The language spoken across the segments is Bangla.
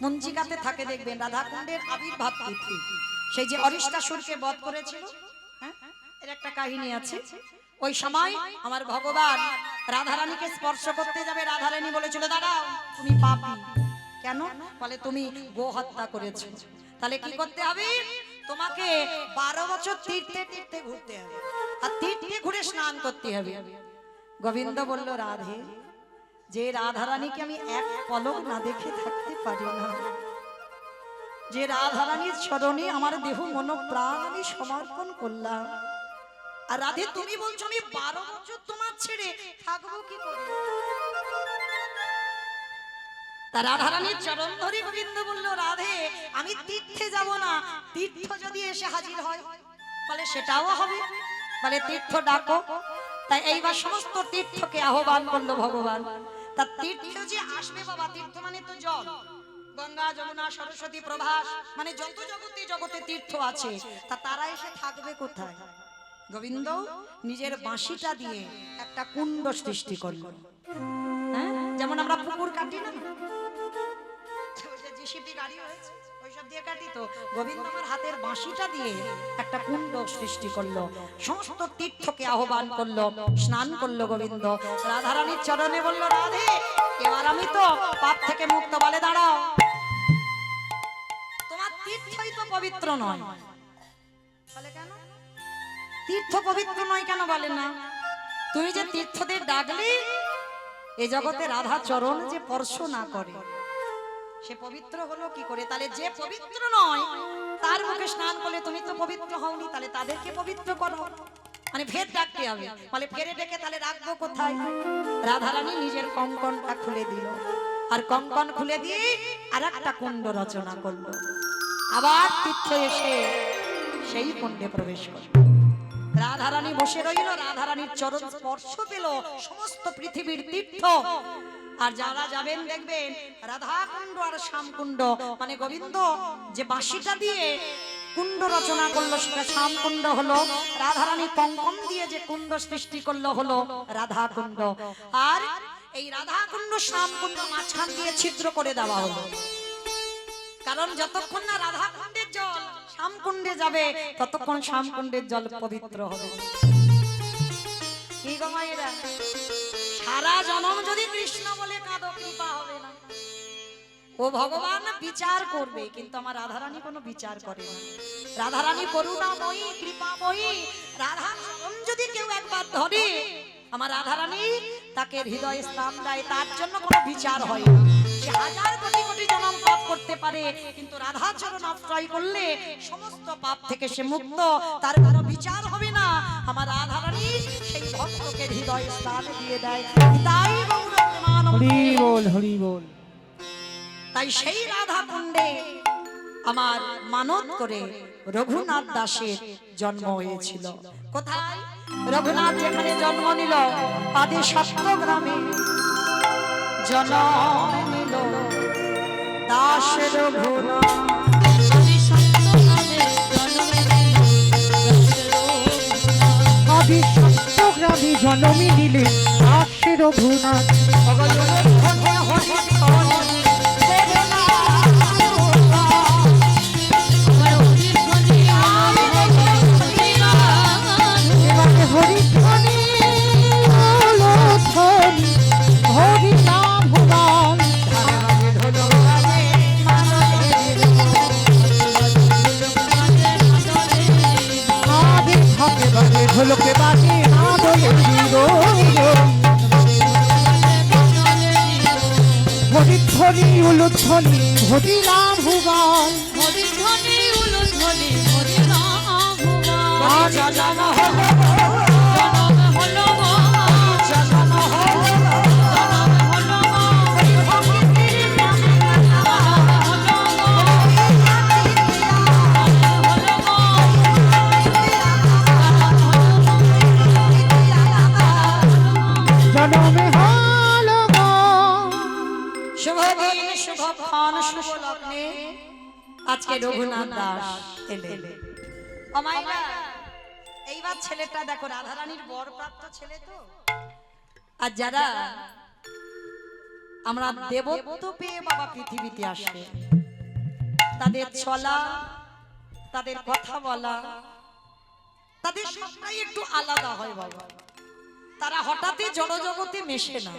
মঞ্জিকাতে থাকে দেখবেন রাধাকুণ্ডের আবির্ভাব তিথি, সেই যে অরিষ্টাসুরকে বধ করেছিল, হ্যাঁ এর একটা কাহিনী আছে। ওই সময় আমার ভগবান রাধারানীকে স্পর্শ করতে যাবে, রাধারানী বলেছিল দাঁড়াও তুমি পাপী। কেন? বলে তুমি গো হত্যা করেছো, তাহলে কি করতে হবে? তোমাকে 12 বছর তীর্থে তীর্থে ঘুরতে হবে, আর তীর্থে ঘুরে স্নান করতে হবে। গোবিন্দ বলল রাধে, যে রাধারানীকে আমি এক পলক না দেখে থাকতে পারি না, যে রাধারানীর চরণে আমার দেহ মন প্রাণ আমি সমর্পণ করলাম, আর রাধে তুমি বলছো আমি 12 বছর তোমার ছেড়ে থাকবো কি করে? তা রাধারানীর চরণ ধরে গোবিন্দ বলল রাধে আমি তীর্থে যাব না, তীর্থ যদি এসে হাজির হয় বলে সেটাও হবে, বলে তীর্থ ডাকো। তাই এইবার সমস্ত তীর্থকে আহ্বান করলো ভগবান। তা তীর্থ যে আসবে বাবা, তীর্থ মানে তো জল, গঙ্গা যমুনা সরস্বতী প্রভাস মানে যত জগতে জগতে তীর্থ আছে, তা তারা এসে থাকবে কোথায়? গোবিন্দ নিজের বাঁশিটা দিয়ে একটা কুণ্ড সৃষ্টি করল, হ্যাঁ যেমন আমরা পুকুর কাটি না, জিসিপি গাড়ি হয়েছে ওইসব দিয়ে কাটি, তো গোবিন্দ আমার হাতের বাঁশিটা দিয়ে একটা কুণ্ড সৃষ্টি করলো, সমস্ত তীর্থকে আহ্বান করলো, স্নান করলো গোবিন্দ। রাধারানীর চরণে বলল রাধে এবার আমি তো পাপ থেকে মুক্ত, বলে দাঁড়াও তোমার তীর্থই তো পবিত্র নয়। বলে কেন তীর্থ পবিত্র নয় কেন? বলে না তুমি যে তীর্থদের ডাকলে এ জগতে রাধা চরণ যে স্পর্শ না করে সে পবিত্র হলো কি করে? তাহলে যে পবিত্র নয় তার মুখে স্নান করলে তুমি তো পবিত্র হওনি, তাহলে তাদেরকে পবিত্র করো, মানে ফের ডাকতে হবে। বলে ফেরে ডেকে তাহলে রাখবো কোথায়? রাধারানী নিজের কঙ্কনটা খুলে দিল, আর কঙ্কন খুলে দিয়ে আর একটা কুণ্ড রচনা করলো, আবার তীর্থ এসে সেই কুণ্ডে প্রবেশ করলো। রাধারানী বসে রইল, রাধারানীর চরণ স্পর্শ পেল সমস্ত পৃথিবীর তীর্থ। আর যারা যাবেন দেখবেন রাধা কুণ্ড আর শ্যাম কুণ্ড, মানে গোবিন্দ যে বাঁশিটা দিয়ে কুণ্ড রচনা করলো সেটা শ্যাম কুণ্ড হলো, রাধারানী কঙ্কন দিয়ে যে কুণ্ড সৃষ্টি করলো হলো রাধা কুণ্ড। আর এই রাধা কুণ্ড শ্যাম কুণ্ড মাঝখান দিয়ে ছিদ্র করে দেওয়া হলো, কারণ যতক্ষণ না রাধা কুণ্ডের জল শ্যাম কুণ্ডে যাবে ততক্ষণ শ্যাম কুণ্ডের জল পবিত্র হবে। কি গো মায়েরা, সারা জনম যদি কৃষ্ণ বলে কাঁদো কৃপা হবে না। ও ভগবান বিচার করবে, কিন্তু আমার রাধারানী কোনো বিচার করে না। রাধারানী করুণাময়ী কৃপাময়ী, রাধা চরণ যদি কেউ একবার ধরে আমার রাধারানী তাকে হৃদয় স্থান দেয়, তার জন্য কোনো বিচার হয় না। সে হাজার কোটি কোটি জনম পাপ করতে পারে, কিন্তু রাধা চরণ আশ্রয় করলে সমস্ত পাপ থেকে সে মুক্ত, তার কোনো বিচার হবে না। আমার রাধারানী সেই ভক্তকে হৃদয় স্থান দিয়ে দেয়। তাই হরি বল হরি বল। তাই সেই রাধা কুণ্ডে আমার মানত করে রঘুনাথ দাসের জন্ম হয়েছিল। কোথায়? রঘুনাথ যেখানে জন্ম নিল আদি সত্যগ্রামে জন্ম নিল দাস রঘুনাথ। আদি সত্যগ্রামে জন্ম নিলে দাস রঘুনাথ। ঢোলকে বাজে হরি ধ্বনি উলুধ্বনি হরি নাম ভুবন, হরি ধ্বনি উলুধ্বনি হরি নাম ভুবন। জনম হলো জনম হলো জনম হলো জনম হলো জনমে হলো শুভ দিন শুভ ক্ষণ শুভ লগ্নে আজকে রঘুনাথ দাস এলেন। অমাইরা এইবার ছেলেটা দেখো রাধারানীর বরপ্রাপ্ত ছেলে তো, আর যারা আমরা দেবত্ব পেয়ে বাবা পৃথিবীতে আসে, তাদের চলা, তাদের কথা বলা, তাদের সবটাই একটু আলাদা হয় বাবা। তারা হঠাৎই জড়জগতে মেশে না।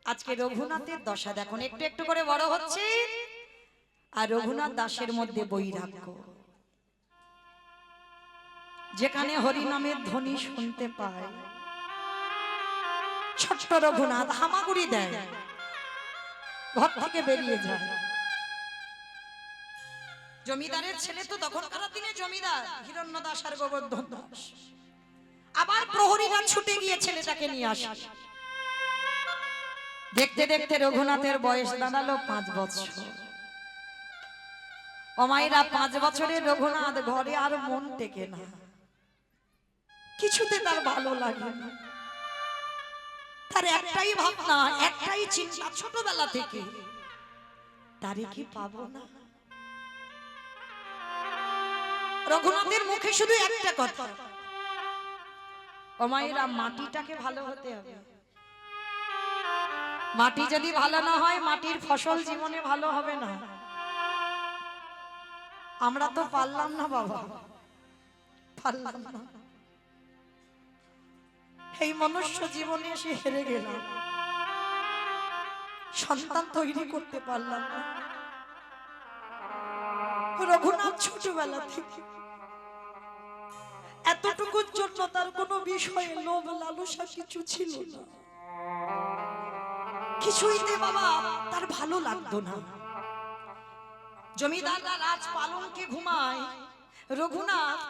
আজকে রঘুনাথের দশা দেখুন, একটু একটু করে বড় হচ্ছে, আর রঘুনাথ দাসের মধ্যে বৈরাগ্য। যেখানে হরিনামের ধ্বনি শুনতে পায়, ছোট্ট রঘুনাথ হামাগুড়ি দেয়, ঘর থেকে বেরিয়ে যায়। জমিদারের ছেলে তো তখনকার দিনে জমিদার হিরণ্য দাস আর গোবর্ধন দাস। আবার প্রহরীরা ছুটে গিয়ে ছেলেটাকে নিয়ে আসে। দেখতে দেখতে রঘুনাথের বয়স দাঁড়ালো 5 বছর। অমাইরা 5 বছরের রঘুনাথ ঘরে আর মন টেকে না, কিছুতে তার ভালো লাগে না। তার একটাই ভাবনা, একটাই চিন্তা ছোটবেলা থেকে, তারে কি পাবো না। রঘুনাথের মুখে শুধু একটা কথা, অমাইরা মাটিটাকে ভালো হতে হবে। মাটি যদি ভালো না হয়, মাটির ফসল জীবনে ভালো হবে না। আমরা তো পারলাম না বাবা, পারলাম না। এই মনুষ্য জীবনে এসে হেরে গেলাম, সন্তান তৈরি করতে পারলাম না। রঘুনাথ ছোটবেলা থেকে এতটুকুর জন্য তার কোনো বিষয়ে লোভ লালসা কিছু ছিল না। কিছুইতে বাবা তার ভালো লাগতো না। জমিদাররা রাজ পালঙ্কে ঘুমায়, রঘুনাথ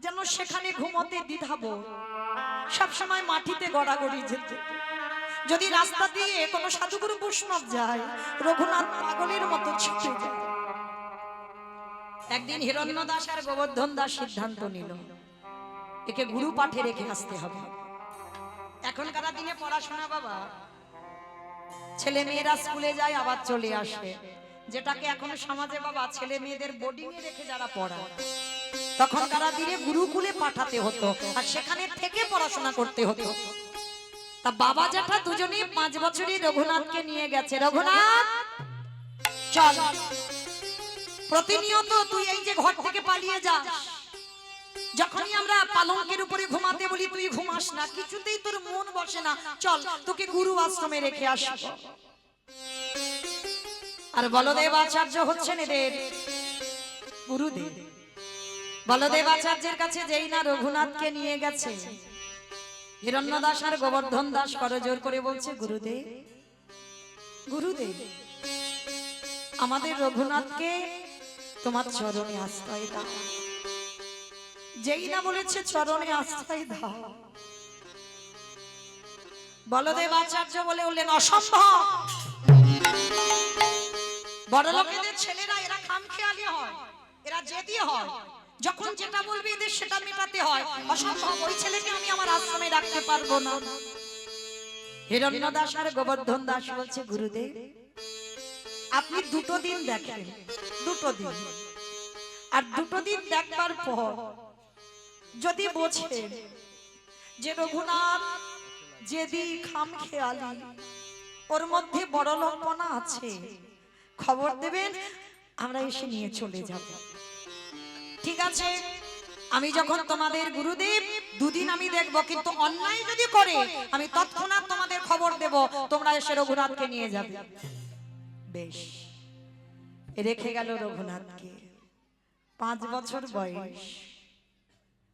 যেন সেখানে ঘুমোতে দ্বিধাবোধ, সবসময় মাটিতে গড়াগড়ি যেত। যদি রাস্তা দিয়ে কোনো সাধুগুরু বৈষ্ণব যায়, রঘুনাথ পাগলের মতো ছুটে যায়। একদিন হিরণ্য দাস আর গোবর্ধন দাস সিদ্ধান্ত নিল, একে গুরু পাঠে রেখে আসতে হবে। এখনকার দিনে পড়াশোনা বাবা, ছেলে মেয়েরা স্কুলে যায় আবার চলে আসে, যেটাকে এখন সমাজে বাবা ছেলে মেয়েদের বোর্ডিং এ রেখে যারা পড়ায়, তখনকার দিনে গুরুকুলে পাঠাতে হতো, আর সেখানে থেকে পড়াশোনা করতে হতো। তা বাবা জ্যাঠা দুজনেই 5 বছরই রঘুনাথকে নিয়ে গেছে। রঘুনাথ চল, প্রতিনিয়ত তুই এই যে ঘর থেকে পালিয়ে যাস, যখনই আমরা পালঙ্কের উপরে ঘুমাতে বলি তুই ঘুমাস না, কিছুতেই তোর মন বসে না। চল, তোকে গুরু আশ্রমে রেখে আসব। আর বলদেব আচার্য হচ্ছেন এদের গুরুদেব। বলদেব আচার্যের কাছে যেই না রঘুনাথকে নিয়ে গেছে, হিরণ্য দাস আর গোবর্ধন দাস করজোর করে বলছে, গুরুদেব, গুরুদেব, আমাদের রঘুনাথকে তোমার চরণে আশ্রয় দাও। যেই না বলেছে চরণে আশ্রয় দাও, বলদেব আচার্য বলে উঠলেন, অসম্ভব। বড় লোকেদের ছেলেরা এরা খামখেয়ালি হয়, এরা জেদি হয়, যখন যেটা বলবে এদের সেটা মেটাতে হয়। অসম্ভব, ওই ছেলেকে আমি আমার আশ্রমে রাখতে পারবো না। হিরণ্য দাস আর গোবর্ধন দাস বলছে, গুরুদেব আপনি 2 দিন দেখেন, 2 দিন, আর 2 দিন দেখবার পর যদি বোঝেন যে রঘুনাথ জেদি খামখেয়ালি, ওর মধ্যে বড় লোকপনা আছে, খবর দেবেন, আমরা এসে নিয়ে চলে যাব। ঠিক আছে, আমি যখন তোমাদের গুরুদেব 2 দিন আমি দেখব, কিন্তু অন্যায় যদি করে আমি তৎক্ষণাৎ তোমাদের খবর দেব, তোমরা এসে রঘুনাথকে নিয়ে যাবে। বেশ, রেখে গেল রঘুনাথকে। 5 বছর বয়স।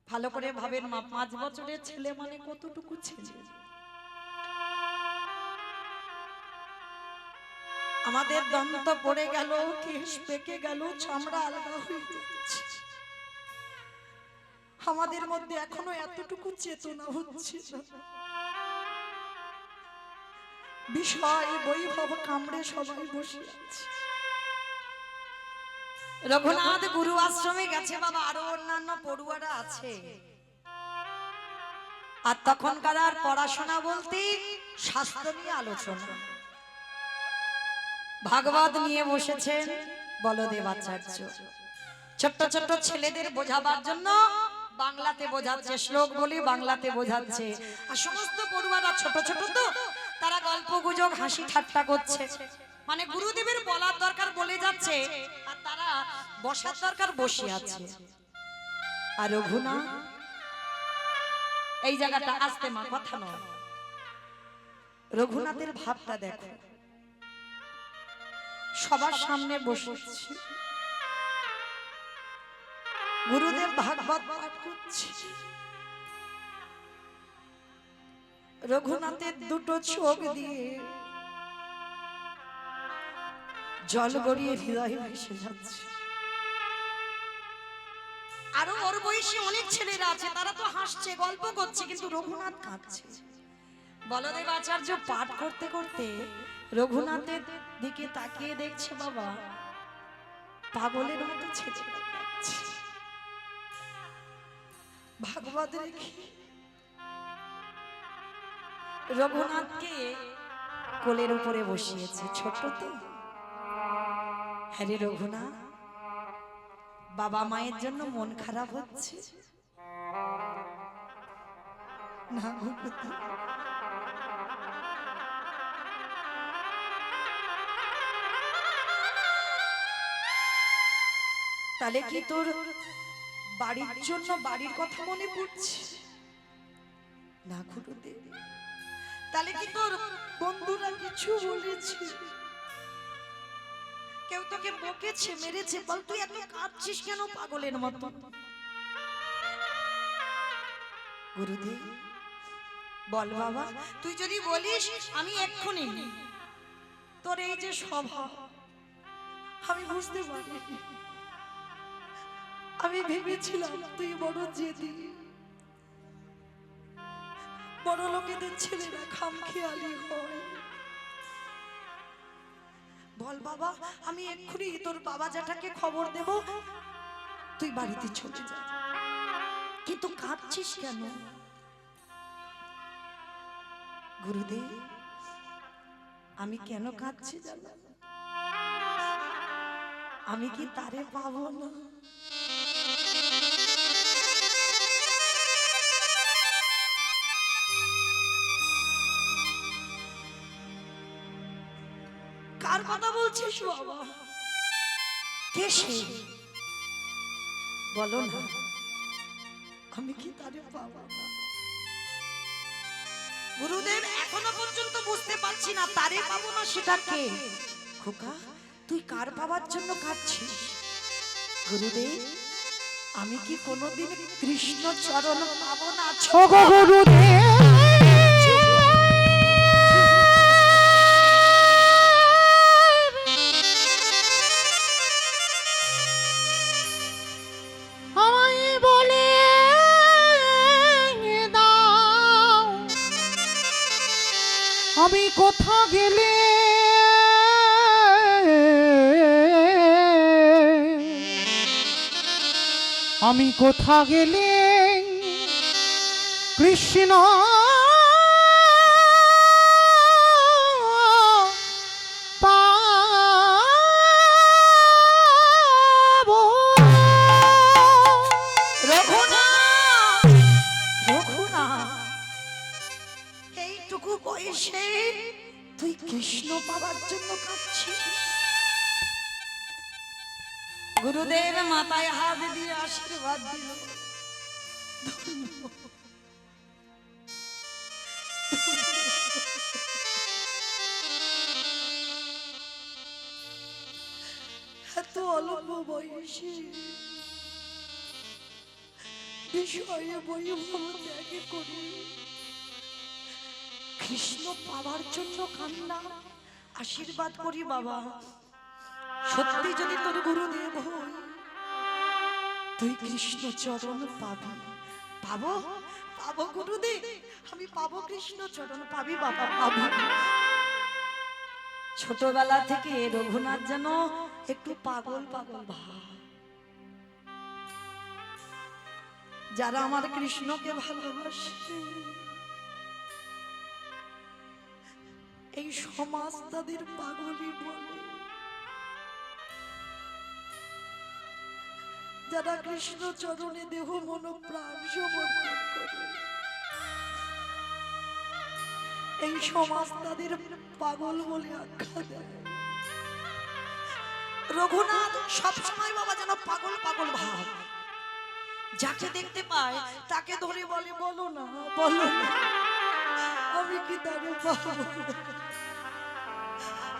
ভালো করে ভাবেন মা, 5 বছরের ছেলে মানে কতটুকু ছেলে। আমাদের দন্ত পড়ে গেল, কেশ পেকে গেল, চামড়া আলাদা হয়ে যাচ্ছে, আমাদের মধ্যে এখনো এতটুকু চেতনা হচ্ছে না। বিষয় বৈভব কামড়ে সবাই বসে আছে। রঘুনাথ গুরু আশ্রমে গেছে বাবা, আরো অন্যান্য পড়ুয়ারা আছে। আর তখনকার আর পড়াশোনা বলতে শাস্ত্র নিয়ে আলোচনা, ভাগবত নিয়ে বসেছেন বলদেব আচার্য। ছোট্ট ছোট্ট ছেলেদের বোঝাবার জন্য বাংলাতে বোঝাচ্ছে, শ্লোক বলে বাংলাতে বোঝাচ্ছে। আর সমস্ত পড়ুয়ারা ছোট ছোট তো তারা গল্প গুজব হাসি ঠাট্টা করছে, মানে গুরুদেবের বলার দরকার বলে যাচ্ছে আর তারা বসার দরকার বসে আছে। আর রঘুনা এই জায়গাটা আসতে মা কথা নয়, রঘুনাথের ভাবটা দেখো, সবার সামনে বসেছি, গুরুদেব ভাগবত পাঠ করছে, রঘুনাথের দুটো চোখ দিয়ে জল গড়িয়ে হৃদয় ভেসে যাচ্ছে। আরো ওর বয়সী অনেক ছেলেরা আছে, তারা তো হাসছে গল্প করছে, কিন্তু রঘুনাথ কাঁদছে। বলদেব আচার্য পাঠ করতে করতে রঘুনাথের দিকে তাকিয়ে দেখছে, বাবা পাগলের মতো ছেলেরা কাঁদছে। ভাগবত রেখে রঘুনাথকে কোলের উপরে বসিয়েছে, ছোট তো। হ্যাঁ রে রঘুনাথ, বাবা মায়ের জন্য মন খারাপ হচ্ছে না? তাহলে কি তোর বাড়ির জন্য বাড়ির কথা মনে পড়ছে না গুরুদেব? তাহলে কি তোর বন্ধুরা কিছু বলেছে? কেউ তোকে বকেছে, মেরেছে? বল, তুই এত কাঁদছিস কেন পাগলের মতো? গুরুদেব বল বাবা, তুই যদি বলিস আমি এক্ষুনি, তোর এই যে স্বভাব আমি বুঝতে পারি। আমি ভেবেছিলাম তুই বড় জেদি, বড় লোকেদের ছেলেরা খামখেয়ালি হয়। বল বাবা, আমি এক্ষুনি তোর বাবা জ্যাঠাকে খবর দেব, তুই বাড়িতে চলে যা। কিন্তু কাঁদছিস কেন? গুরুদেব আমি কেন কাঁদছি জানো? আমি কি তারে পাবো না? কার কথা বলছিস বাবা? কে সে? বলো না, আমি কি তারে পাবো না? গুরুদেব এখনো পর্যন্ত বুঝতে পারছি না, তারে পাবো না সেটা কে? খোকা তুই কার পাবার জন্য কাঁদছিস? গুরুদেব আমি কি কোনোদিন কৃষ্ণ চরণ পাবো না? গুরুদেব আমি কোথা গেলে আমি কোথা গেলে কৃষ্ণ পাবো? এইটুকু বয়সে তুই কৃষ্ণ পাবার জন্য কাঁদছিস? গুরুদেব মাথায় হাত দিয়ে আশীর্বাদ দিল। এত অল্প বয়সে বিষয়ে বৈভব ত্যাগ করে কৃষ্ণ পাওয়ার জন্য কান্না। আশীর্বাদ করি বাবা, সত্যি যদি তোর গুরুদেব হই, তুই কৃষ্ণ চরণ পাবি। পাবো পাবো গুরুদেব, আমি পাবো কৃষ্ণ চরণ, পাবি বাবা পাবো। ছোটবেলা থেকে রঘুনাথ যেন একটু পাগল পাগল ভাব। যারা আমার কৃষ্ণকে ভালোবাসে, এই সমাজ তাদের পাগলই বলে। যারা কৃষ্ণ চরণে দেহ মন প্রাণ সমর্পণ করে, এই সমাজ তাদের পাগল বলে আখ্যা দেয়। রঘুনাথ সবসময় বাবা যেন পাগল পাগল ভাব, যাকে দেখতে পায় তাকে ধরে বলে বলো না বলো না, আমি কি তারে পাবো,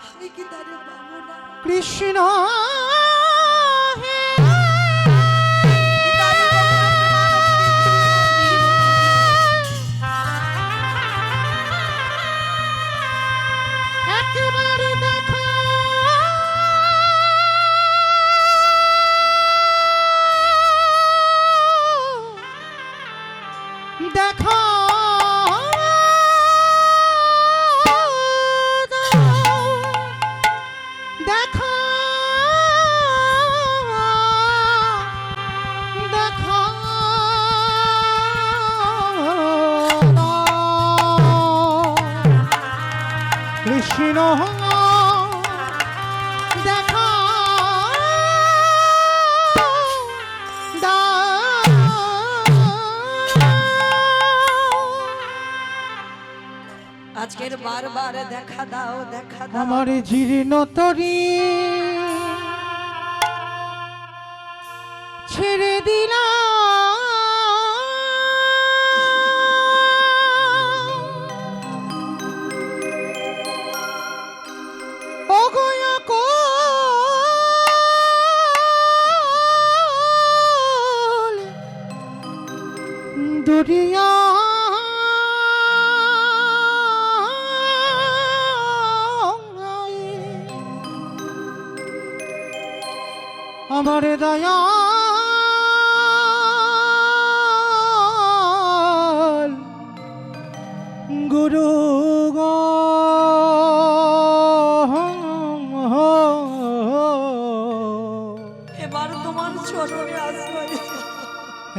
আমি কি তারে পাবো না। কৃষ্ণ হে একেবারে দেখা দেখা দেখা দেখা কৃষ্ণ দেখা আজকের বারবার দেখা দাও দেখা দাও। আমার জীর্ণ তরি ছেড়ে দিলাম ওগোয়া কোল দুনিয়া আমার দয়াল গুরু গো এবার তোমার চরণে আশ্রয়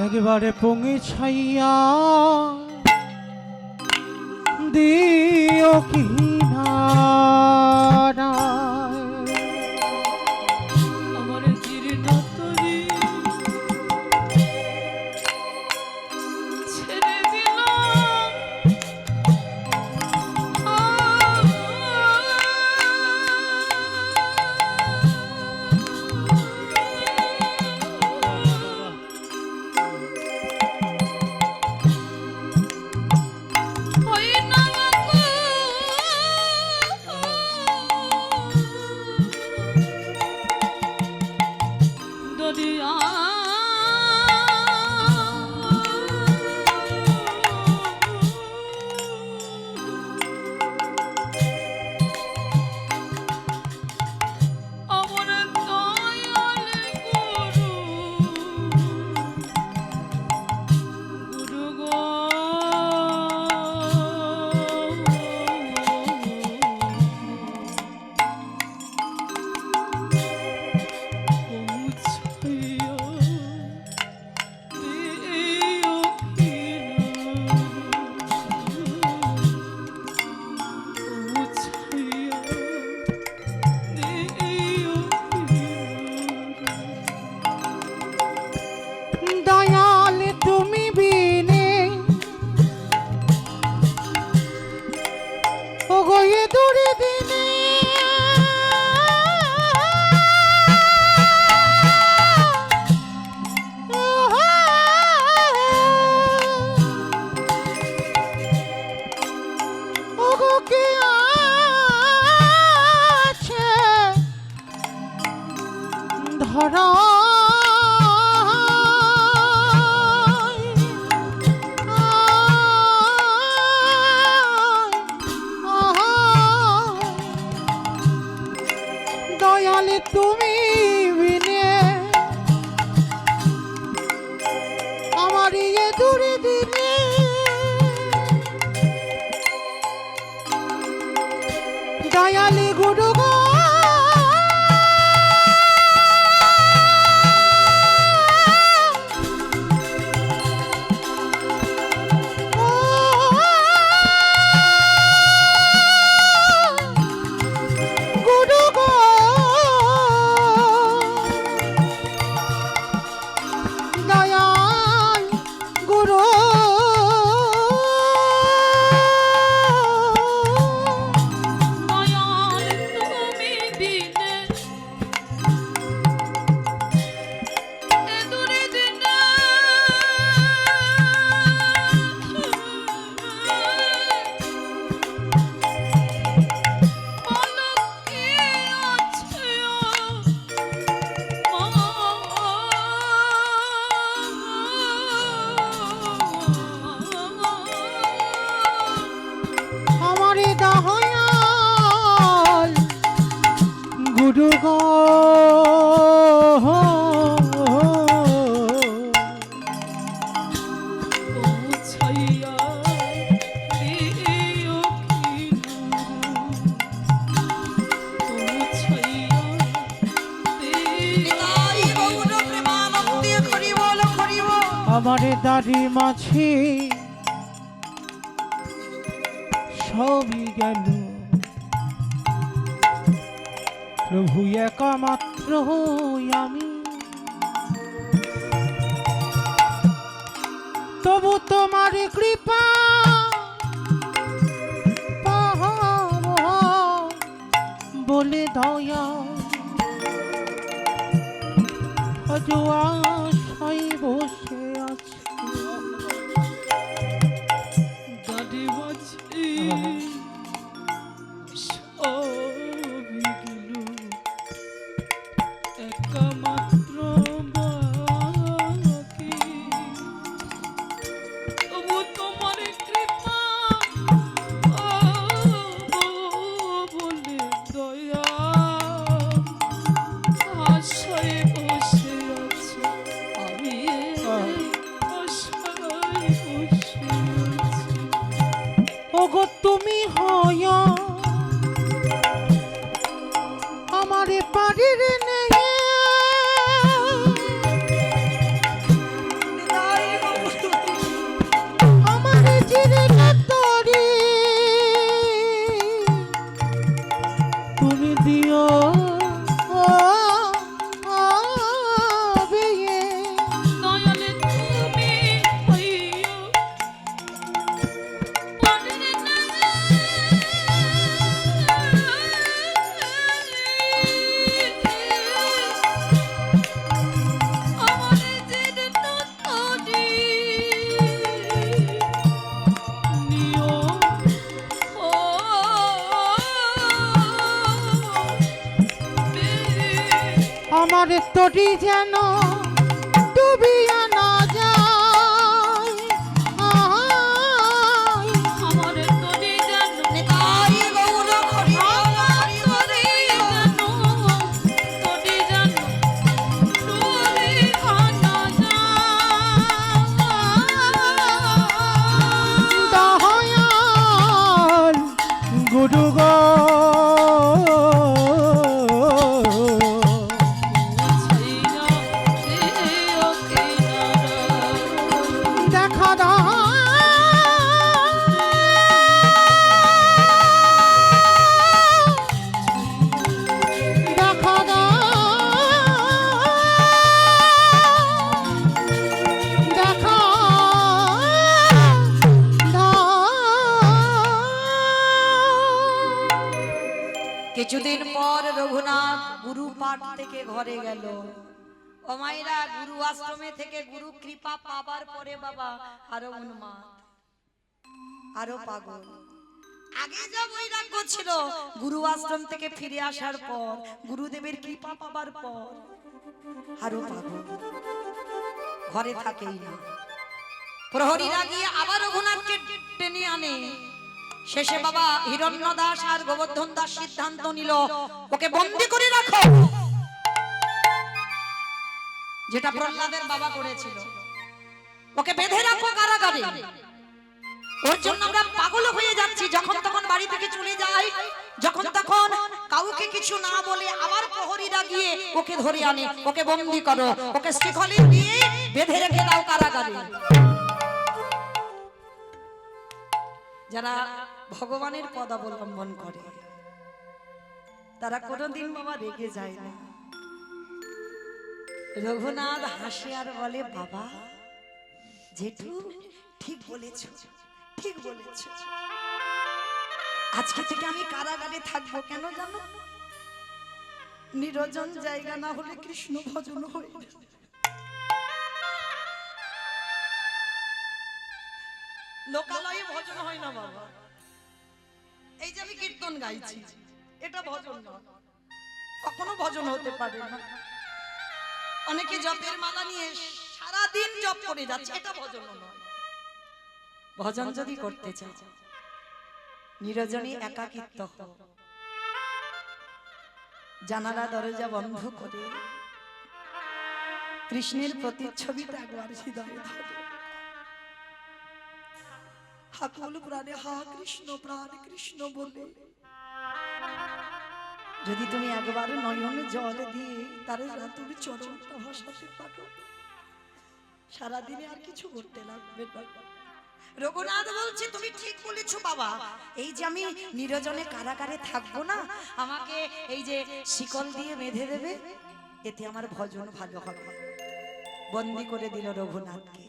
একবারে পৌঁছাইয়া দিও কিনারা দয়ালে তুমি বিনে আমার ইয়ে দূরে দিলে দয়ালে গুরু গো আমার দাড়ি মাছি সবই গেল, প্রভু একা মাত্র আমি, তবু তোমার কৃপা পাহাড় বলে দয়া আজ আশায় বসে আছি। দাড়ি মাছি সবই গেল, একা মাত্র বাকি, তবু তোমার কৃপা বলে দয়া আশায় বসে আছি আমি, আশায় বসে আছি। ওগো তুমি হয় আমারে বাড়ির নেই, আমার চিরে তরি তুমি দিও বিয়ে। দয়ালে তুমি হইও পরের আমার যে তরি নিও ও আমার তরি যেন ডুবিয়া না যায়, আমার তরি যেন নিতাই গৌর হরি তরি যেন তরি যেন ডুবে না দয়াল গুরু গো দেখা দাও, দেখা দাও, দেখা কিছুদিন পর রঘুনাথ গুরু পাঠ থেকে ঘরে গেল। ও মায়েরা, গুরু আশ্রমে থেকে গুরু কৃপা পাবার পরে বাবা আরো উন্মাদ, আরো পাগল। আগে যা বৈরাগ্য ছিল, গুরু আশ্রম থেকে ফিরে আসার পর, গুরুদেবের কৃপা পাবার পর আরো পাগল, ঘরে থাকেই না। প্রহরীরা গিয়ে আবার রঘুনাথকে টেনে আনে। শেষে বাবা হিরণ্য দাস আর গোবর্ধন দাস সিদ্ধান্ত নিল, ওকে বন্দি করে রাখো, যেটা প্রহ্লাদের বাবা করেছিল। ওকে বেঁধে রাখো কারাগারে, ওর জন্য আমরা পাগল হয়ে যাচ্ছি। যখন তখন বাড়ি থেকে চলে যাই, যখন তখন কাউকে কিছু না বলে আবার প্রহরীরা গিয়ে ওকে ধরে আনে, ওকে বন্দি করো, ওকে শিখলে দিয়ে বেঁধে রেখে দাও কারাগারে। যারা ভগবানের পদ অবলম্বন করে তারা কোনোদিন বাবা রেগে যায় না। রঘুনাথ হাসে আর বলে, বাবা জেঠু ঠিক বলেছ, ঠিক বলেছ। আজকে থেকে আমি কারাগারে থাকবো, কেন জানো? নিরজন জায়গা না হলে কৃষ্ণ ভজন হয় না। লোকালয়ে ভজন হয় না বাবা। এই যে আমি কীর্তন গাইছি, এটা ভজন না, কখনো ভজন হতে পারে না। অনেকে জপের মালা নিয়ে সারা দিন জপ করে যাচ্ছে, এটা ভজন নয়। ভজন যদি করতে চাও, নিরজনে একাকিত্ব হও, জানালা দরজা বন্ধ করে কৃষ্ণের প্রতিচ্ছবিটা একবার হৃদয়ে ধরো। হাকুল প্রাণে হা কৃষ্ণ, প্রাণ কৃষ্ণ বলে যদি তুমি একবার নয়নে জল দিয়ে তারে তুমি চরণটা ভাসাতে পারো, সারাদিনে আর কিছু করতে লাগবে না। রঘুনাথ বলছে তুমি ঠিক বলেছো বাবা, এই যে আমি নিরজনে কারাগারে থাকবো না, আমাকে এই যে শিকল দিয়ে বেঁধে দেবে, এতে আমার ভজন ভালো হবে। বন্দি করে দিল রঘুনাথকে।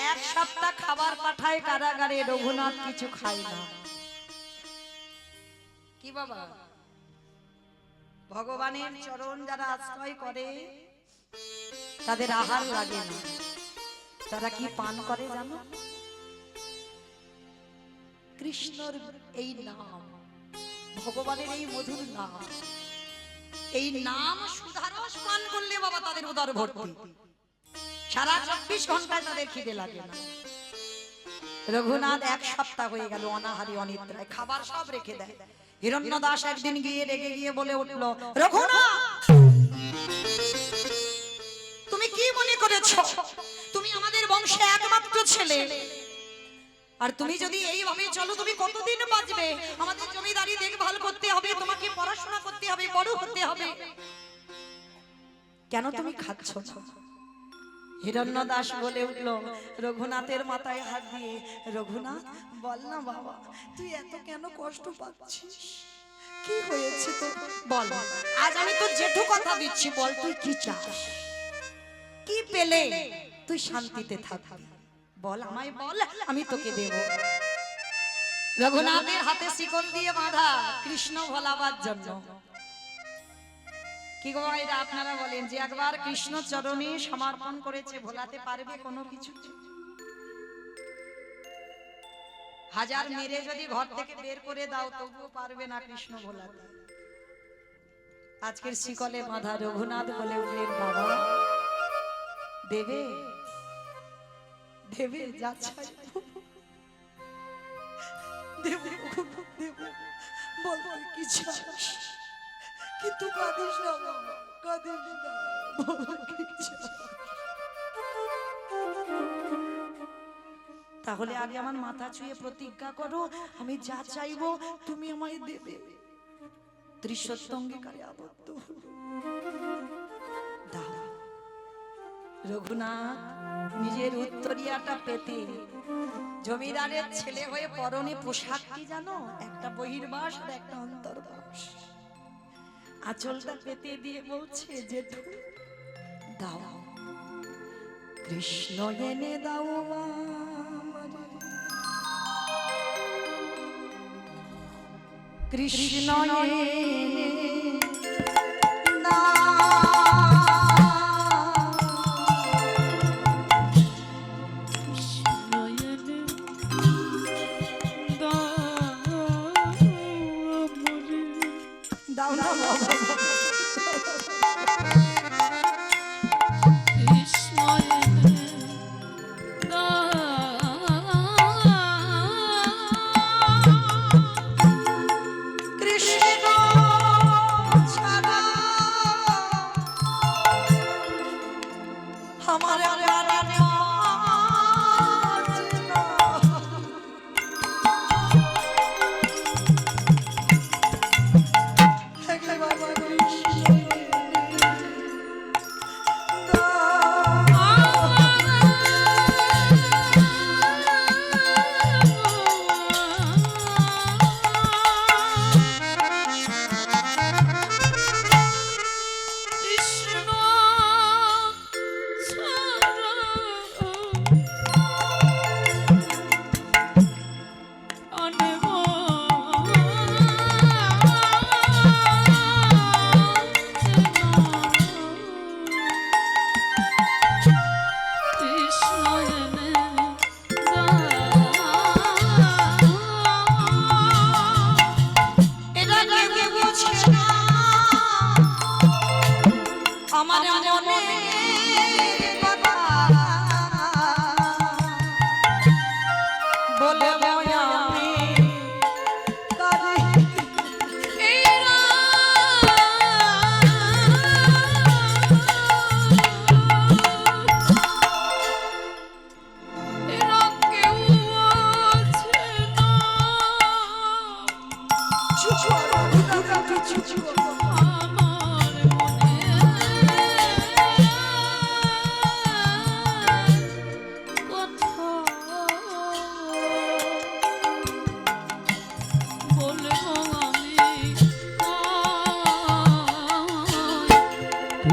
এক সপ্তাহ খাবার পাঠায় কারাগারে, রঘুনাথ কিছু খায় না। কি বাবা, ভগবানের চরণ যারা আশ্রয় করে তাদের আহার লাগে না। তারা কি পান করে জানো? কৃষ্ণর এই নাম, ভগবানের এই মধুর নাম, এই নাম সুধারস পান করলে বাবা তাদের উদর ভর্তি। সারা 24 ঘন্টায় তাদের খিদে লাগে না। রঘুনাথ এক সপ্তাহ হয়ে গেল অনাহারি অনিদ্রায়, খাবার সব রেখে দেয়। হিরণ্যদাস একদিন গিয়ে রেগে গিয়ে বলে উঠলো, রঘুনাথ তুমি কি মনে করেছো তুমি আমাদের বংশে একমাত্র ছেলে, আর তুমি যদি এইভাবে চলো তুমি কতদিন বাঁচবে? আমাদের জমিদারি দেখভাল করতে হবে, তোমাকে পড়াশোনা করতে হবে, বড় হতে হবে, কেন তুমি খাচ্ছ না? হিরণ্যদাস বলে উঠলো রঘুনাথের মাথায় হাত দিয়ে, রঘুনাথ বল না বাবা, তুই এত কেন কষ্ট পাচ্ছিস? কি হয়েছে তো বল। আজ আমি তোর জেঠু কথা দিচ্ছি, বল তুই কি চাস, কি পেলে তুই শান্তিতে থাকবি? বল আমায় বল, আমি তোকে দেব। রঘুনাথের হাতে শিকল দিয়ে বাঁধা, কৃষ্ণ ভোলাবার জন্য। কি গো ভাইরা, আপনারা বলেন যে একবার কৃষ্ণ চরণে সমর্পণ করেছে, ভোলাতে পারবে কোনো কিছু? হাজার মেরে যদি ঘর থেকে বের করে দাও তবুও পারবে না কৃষ্ণ ভোলাতে। আজকের শিকলে বাঁধা রঘুনাথ বলে উঠলেন, বাবা দেবে দেবে, যা চাইবো দেব দেব, বল বল কি চাস, কিন্তু কাঁদিস না বাবা, কাঁদিস না, বল কি চাস। তাহলে আগে আমার মাথা ছুঁয়ে প্রতিজ্ঞা করো, আমি যা চাইবো তুমি আমায় দেবে। ত্রিসত্য অঙ্গীকারে আবদ্ধ হলো। দাও। রঘুনাথ নিজের উত্তরিয়াটা পেতে, জমিদারের ছেলে হয়ে পরনে পোশাক কি জানো? একটা বহির্বাস আর একটা অন্তর্বাস। আঁচলটা পেতে দিয়ে বলছে, জেঠু দাও, কৃষ্ণ এনে দাও আমারে, কৃষ্ণ এনে দাও না বাবা।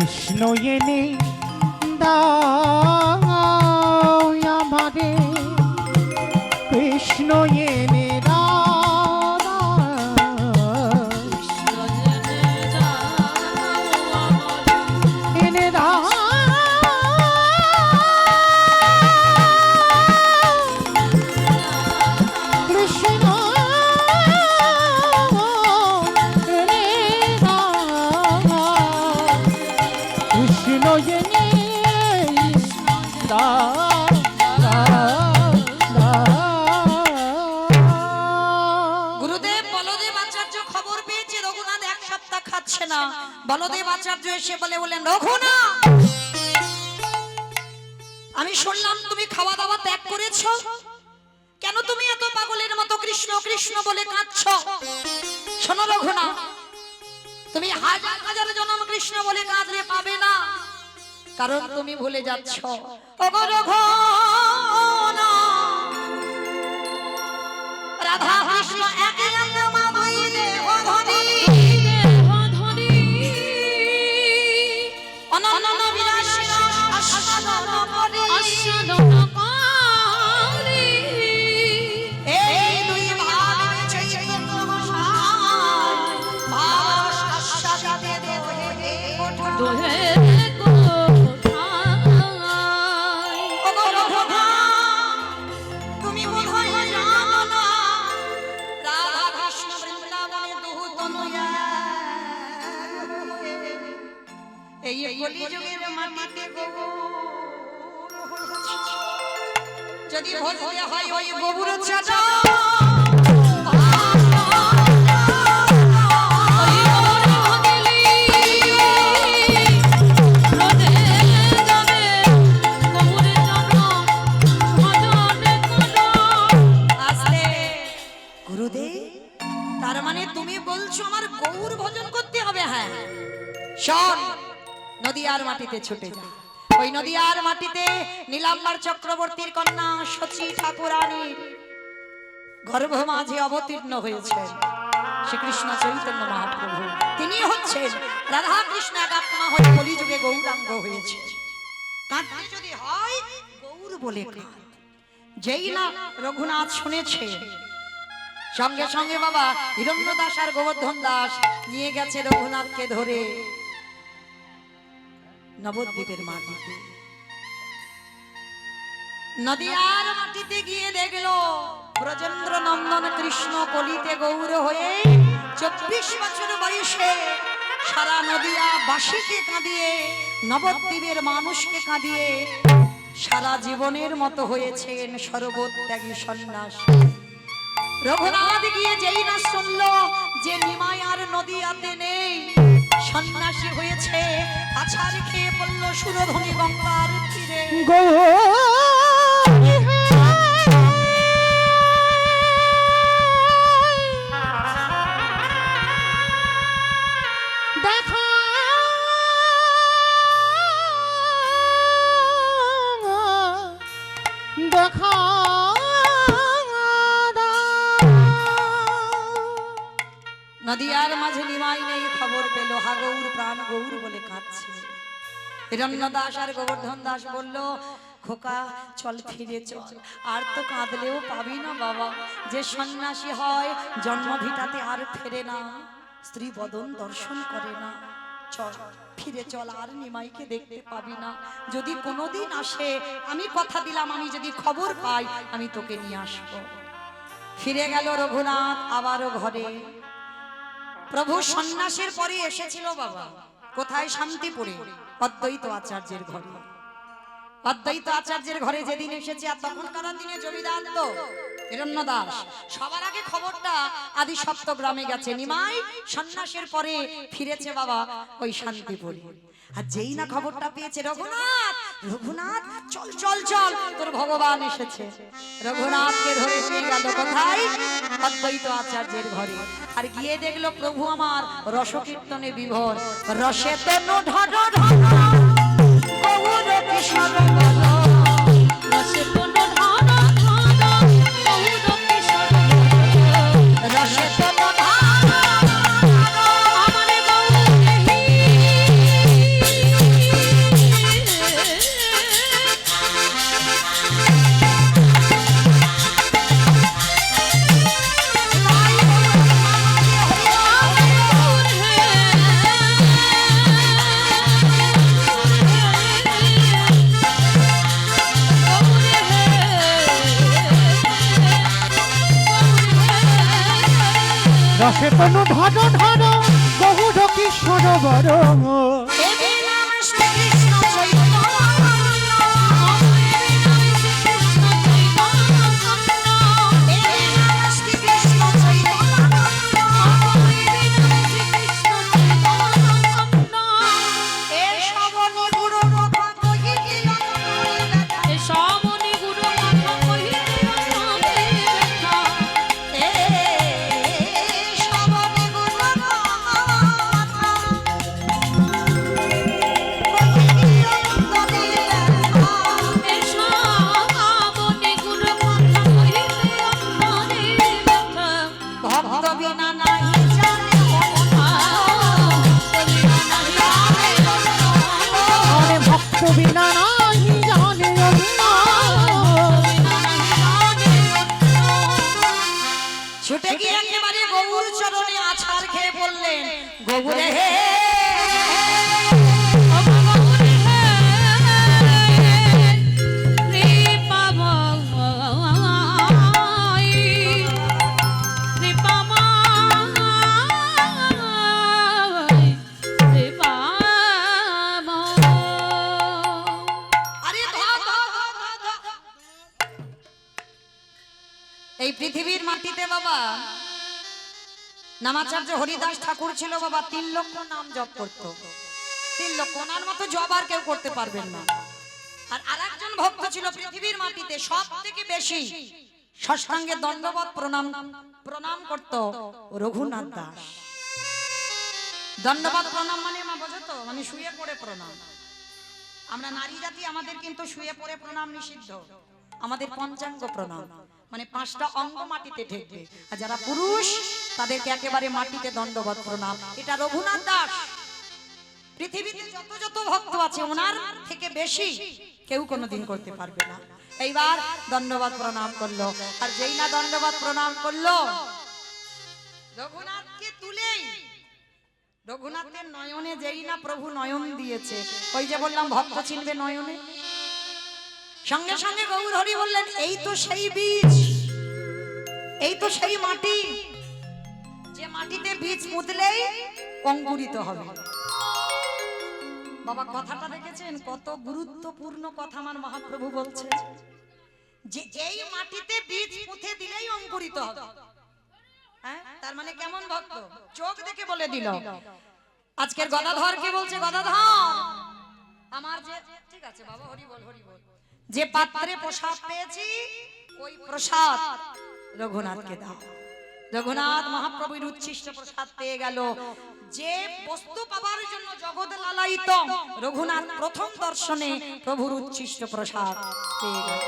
কৃষ্ণ এনে দাও আমারে কৃষ্ণ এনে দাও কৃষ্ণ জেনে যাও আমার এনে দাও কৃষ্ণ এনে দাও কৃষ্ণ এনে দাও গুরুদেব বলদেব আচার্য খবর পেয়েছে রঘুনাথ এক সপ্তাহ খাচ্ছে না। বলদেব আচার্য এসে বলেন রঘুনাথ, আমি শুনলাম তুমি খাওয়া দাওয়া ত্যাগ করেছ, কেন তুমি এত পাগলের মতো কৃষ্ণ কৃষ্ণ বলে কাঁদছ? শোনো রঘুনাথ, তুমি হাজার হাজার জনম কৃষ্ণ বলে কাঁদলে পাবে না, কারণ তুমি ভুলে যাচ্ছ ওগো রঘুনাথ, রাধা কৃষ্ণ একে আত্মা দুই দেহ ধনী, দেহধনী অনন্য বিলাসী আস্বাদন করি। আস্বাদনকারী এই দুই ভাগ চৈতন্য গোসাই, ভাব আস্বাদিতে দোহে কোঠা। দোহে কোথায় ওগো রঘুনাথ, তুমি বোধহয় জানো না, রাধা কৃষ্ণ বৃন্দাবনে দুহু তনু এক। এই কলিযুগের মাটিতে গোবর হচ্ছে। যদি ভজতে হয় ওই গোবর চাচা তার মানে তুমি বলছো আমার গৌর ভজন করতে হবে? হ্যাঁ শোন, নদিয়ার মাটিতে ছুটে যা। ওই নদিয়ার মাটিতে নীলাম্বার চক্রবর্তীর কন্যা সচী ঠাকুরানীর গর্ভ মাঝে অবতীর্ণ হয়েছে শ্রীকৃষ্ণ চৈতন্য মহাপ্রভু। তিনি হচ্ছেন রাধা কৃষ্ণ এক আত্মা হয়ে কলিযুগে গৌরাঙ্গ হয়েছে। কাঁদতে যদি হয় গৌর বলে কাঁদ। যেই না রঘুনাথ শুনেছে, সঙ্গে সঙ্গে বাবা হিরণ্য দাস আর গোবর্ধন দাস নিয়ে গেছে রঘুনাথকে ধরে নবদ্বীপের মাটিতে। নদিয়ার মাটিতে গিয়ে দেখলো ব্রজেন্দ্র নন্দন কৃষ্ণ কলিতে গৌর হয়ে 24 বছর বয়সে সারা নদিয়া বাসীকে কাঁদিয়ে, নবদ্বীপের মানুষকে কাঁদিয়ে সারা জীবনের মতো হয়েছেন সর্বত্যাগী সন্ন্যাসী। রঘুনাথ গিয়ে যেই না শুনলো যে নিমাই আর নদিয়াতে নেই, সন্ন্যাসী হয়েছে, আছাড় খেয়ে পড়লো সুরধনী গঙ্গার তীরে। দেখা দেখা নদিয়ার মাঝে নিমাই নেই, খবর পেল হা গৌর প্রাণ গৌর বলে কাঁদছে। হিরণ্য দাস আর গোবর্ধন দাস বলল খোকা চল ফিরে চল, আর তো কাঁদলেও পাবি না বাবা। যে সন্ন্যাসী হয় জন্ম ভিটাতে আর ফেরে না, স্ত্রী বদন দর্শন করে না। চল ফিরে চল, আর নিমাইকে দেখতে পাবি না। যদি কোনোদিন আসে আমি কথা দিলাম, আমি যদি খবর পাই আমি তোকে নিয়ে আসবো। ফিরে গেল রঘুনাথ আবারও ঘরে। প্রভু সন্ন্যাসের পরে এসেছিল বাবা কোথায়? শান্তিপুরে অদ্বৈত আচার্যের ঘরে। অদ্বৈত আচার্যের ঘরে যেদিন এসেছে, আর তখনকার দিনে জমিদার তো হিরণ্য দাস সবার আগে খবরটা আদি সপ্তগ্রামে গেছে। নিমাই সন্ন্যাসের পরে ফিরেছে বাবা ওই শান্তিপুরে। আর যেই না খবরটা পেয়েছে রঘুনাথ, রঘুনাথ চল চল চল, তোর ভগবান এসেছে। রঘুনাথকে ধরে নিয়ে গেল কোথায়? অদ্বৈত আচার্যের ঘরে। আর গিয়ে দেখলো প্রভু আমার রসকীর্তনে বিভোর। রসে তনু ঢঢ ঢঢ গৌর কিশোর বল, রসে তনু ঢাঢ ঢাঢ গৌর কিশোর বল। রসে তনু ঢঢ আমার গৌর রসে তনু ধর ধর গৌর কিশোর বর দেবী নাম শ্রীকৃষ্ণ চৈতন্য দেবী নাম শ্রীকৃষ্ণ চৈতন্য এ শ্রবণে গুরু কথা কহিতে এ শ্রবণে গুরু কথা ভক্ত বিনা নাহি জানে আরে ভক্ত বিনা নাহি জানে অন্য। ছুটে গিয়ে একেবারে গৌর চরণে আছাড় খেয়ে বললেন গৌরে হে আরে এই পৃথিবীর মাটিতে বাবা নামাচার্য হরিদাস ঠাকুর ছিল বাবা 3 লক্ষ নাম জপ করত 3 লক্ষ ওনার মতো জপ আর কেউ করতে পারবেন না আর আরেকজন ভক্ত ছিল পৃথিবীর মাটিতে সবথেকে বেশি ষষ্ঠাঙ্গে দণ্ডবত প্রণাম করত রঘুনাথ দাস দণ্ডবত প্রণাম মানে মা বোঝো তো মানে শুয়ে পড়ে প্রণাম আমরা নারী জাতি আমাদের কিন্তু শুয়ে পড়ে প্রণাম নিষিদ্ধ আমাদের পঞ্চাঙ্গ প্রণাম মানে 5টা অঙ্গ মাটিতে ঠেকবে আর যারা পুরুষ তাদেরকে একেবারে মাটিতে দণ্ডবত প্রণাম এটা রঘুনাথ দাস পৃথিবীতে যত যত ভক্ত আছে ওনার থেকে বেশি কেউ কোনোদিন করতে পারবে না এইবার দণ্ডবত প্রণাম করলো আর যেই না দণ্ডবত প্রণাম করলো রঘুনাথকে তুলেই রঘুনাথের নয়নে যেই না প্রভু নয়ন দিয়েছে ওই যে বললাম ভক্ত চিনবে নয়নে সঙ্গে সঙ্গে গৌর হরি বললেন এই তো সেই বীজ এই তো সেই মাটি যে মাটিতে বীজ পুঁতলেই অঙ্কুরিত হবে বাবা কথাটা দেখেছেন কত গুরুত্বপূর্ণ কথা আমার মহাপ্রভু বলছে যে এই মাটিতে বীজ পুঁতে দিলেই অঙ্কুরিত হবে হ্যাঁ তার মানে কেমন ভক্ত চোখ দেখে বলে দিল আজকের গদাধর কে বলছে গদাধর আমার যে ঠিক আছে বাবা হরি বল যে পাত্রে প্রসাদ পেয়েছি ওই প্রসাদ রঘুনাথকে দাও রঘুনাথ মহাপ্রভুর উচ্ছিষ্ট প্রসাদ পেয়ে গেল যে বস্তু পাবার জন্য জগৎ লালায়িত রঘুনাথ প্রথম দর্শনে প্রভুর উচ্ছিষ্ট প্রসাদ পেয়ে গেল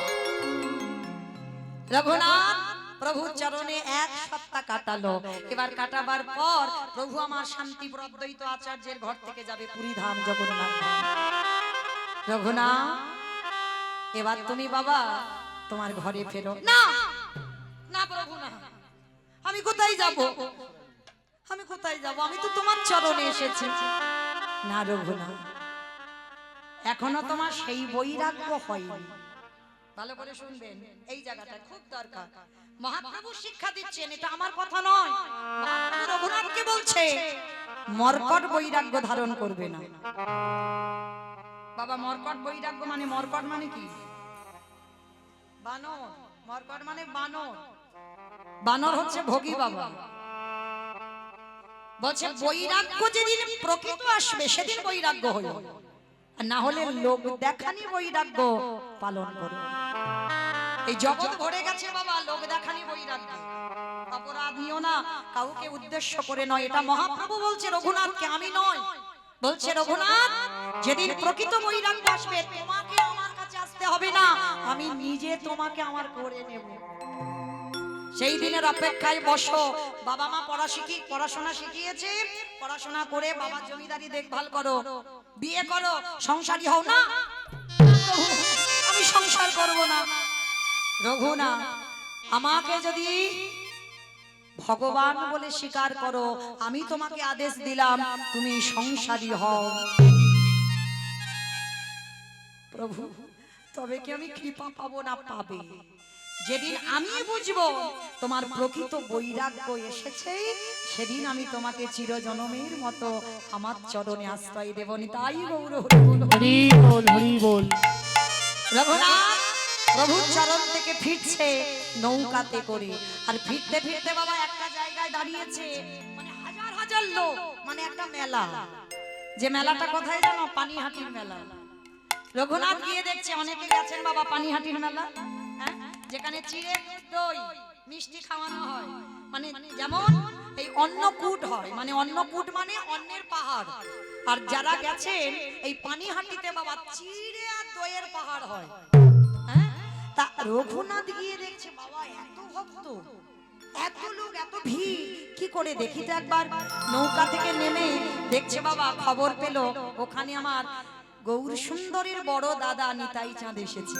রঘুনাথ প্রভুর চরণে 1 সপ্তাহ কাটালো এবার কাটাবার পর প্রভু আমার শান্তি প্রদ্বৈত আচার্যের ঘর থেকে যাবে পুরী ধাম জগন্নাথ ধাম রঘুনাথ এবার তুমি বাবা তোমার ঘরে ফেরো না না প্রভু না আমি কোথায় যাব আমি তো তোমার চরণে এসেছি না রঘুনাথ এখনো তোমার সেই বৈরাগ্য হয়নি ভালো করে শুনবেন এই জায়গাটা খুব দরকার মহাপ্রভু শিক্ষা দিচ্ছেন এটা আমার কথা নয় মহাপ্রভু রঘুনাথকে বলছে মর্কট বৈরাগ্য ধারণ করবে না বাবা মর্কট বৈরাগ্য মানে মর্কট মানে কি বানর মর্কট মানে বানর বানর হচ্ছে ভোগী বাবা বলছে বৈরাগ্য যেদিন প্রকৃত আসবে সেদিন বৈরাগ্য হলো আর না হলে লোক দেখানি বৈরাগ্য পালন করো এই জগৎ ভরে গেছে বাবা লোক দেখানি বৈরাগ্য অপরাধ নিও না কাউকে উদ্দেশ্য করে নয় এটা মহাপ্রভু বলছে রঘুনাথকে আমি নয় বলছে রঘুনাথ যেদিন প্রকৃত বৈরাগ্য আসবে তোমাকে আমার কাছে আসতে হবে না আমি নিজে তোমাকে আমার করে নেব সেই দিনের অপেক্ষায় বসো বাবা মা পড়াশোনা শিখিয়েছে পড়াশোনা করে বাবার জমিদারি দেখভাল করো বিয়ে করো সংসারী হও না আমি সংসার করব না রঘুনাথ আমাকে যদি ভগবান বলে স্বীকার করো আমি তোমাকে আদেশ দিলাম তুমি সংসারী হও প্রভু তবে কি আমি কৃপা পাবো না পাবে যেদিন আমি বুঝবো তোমার প্রকৃত বৈরাগ্য এসেছে, সেদিন আমি তোমাকে চিরজনমের মতো আমার চরণে আশ্রয় দেব। তাই গৌর হরি বল। হরি বল হরি বল। রঘুনাথ প্রভুর চরণ থেকে ফিরছে নৌকাতে করে, আর ফিরতে ফিরতে বাবা একটা জায়গায় দাঁড়িয়েছে, মানে হাজার হাজার লোক, মানে একটা মেলা। যে মেলাটা কোথায় জানো? পানিহাটির মেলা। রঘুনাথ গিয়ে দেখছে, অনেকে গেছেন বাবা পানিহাটির মেলা, হ্যাঁ, যেখানে চিড়ে দই মিষ্টি খাওয়ানো হয়, মানে যেমন এই অন্নকূট হয়, মানে অন্নকূট মানে অন্নের পাহাড়। আর যারা গেছেন এই পানিহাটিতে বাবা চিড়ে আর দইয়ের পাহাড় হয়। হ্যাঁ, তা রঘুনাথ গিয়ে দেখছে বাবা এত ভক্ত, এত লোক, এত ভিড়, কি করে দেখি তো একবার। নৌকা থেকে নেমে দেখছে বাবা, খবর পেল ওখানে আমার গৌর সুন্দরীর বড় দাদা নিতাই চাঁদ এসেছে।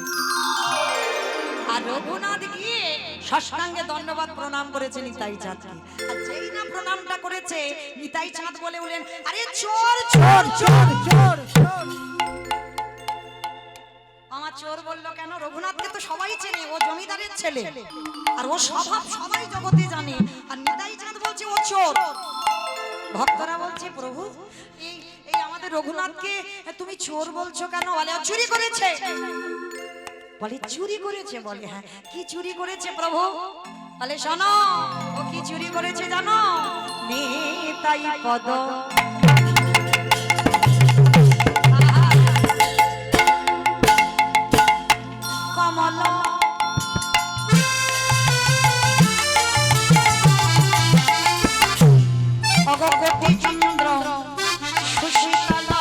আর রঘুনাথ গিয়ে সাষ্টাঙ্গে ধন্যবাদ প্রণাম করেছে নিতাই চাঁদকে। আর যেই না প্রণামটা করেছে, নিতাই চাঁদ বলে উঠলেন, আরে চোর চোর চোর চোর চোর। আমার চোর বললো কেন? রঘুনাথকে তো সবাই চেনে, ও জমিদারের ছেলে, আর ও স্বভাব সবাই জগতে জানে। আর নিতাই চাঁদ বলছে ও চোর। ভক্তরা বলছে, প্রভু এই এই আমাদের রঘুনাথকে তুমি চোর বলছো কেন? বলে ও চুরি করেছে। বলে চুরি করেছে? বলে হ্যাঁ। কি চুরি করেছে প্রভু? বলে শোনো, ও কি চুরি করেছে জানো? নিতাই পদ কমল অগগতি চন্দ্র সুশীতলা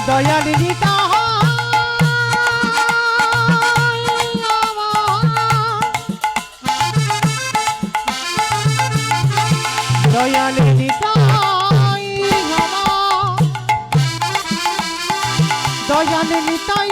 দয়াল নিতা দয়াল নিতাই দয়াল নিতাই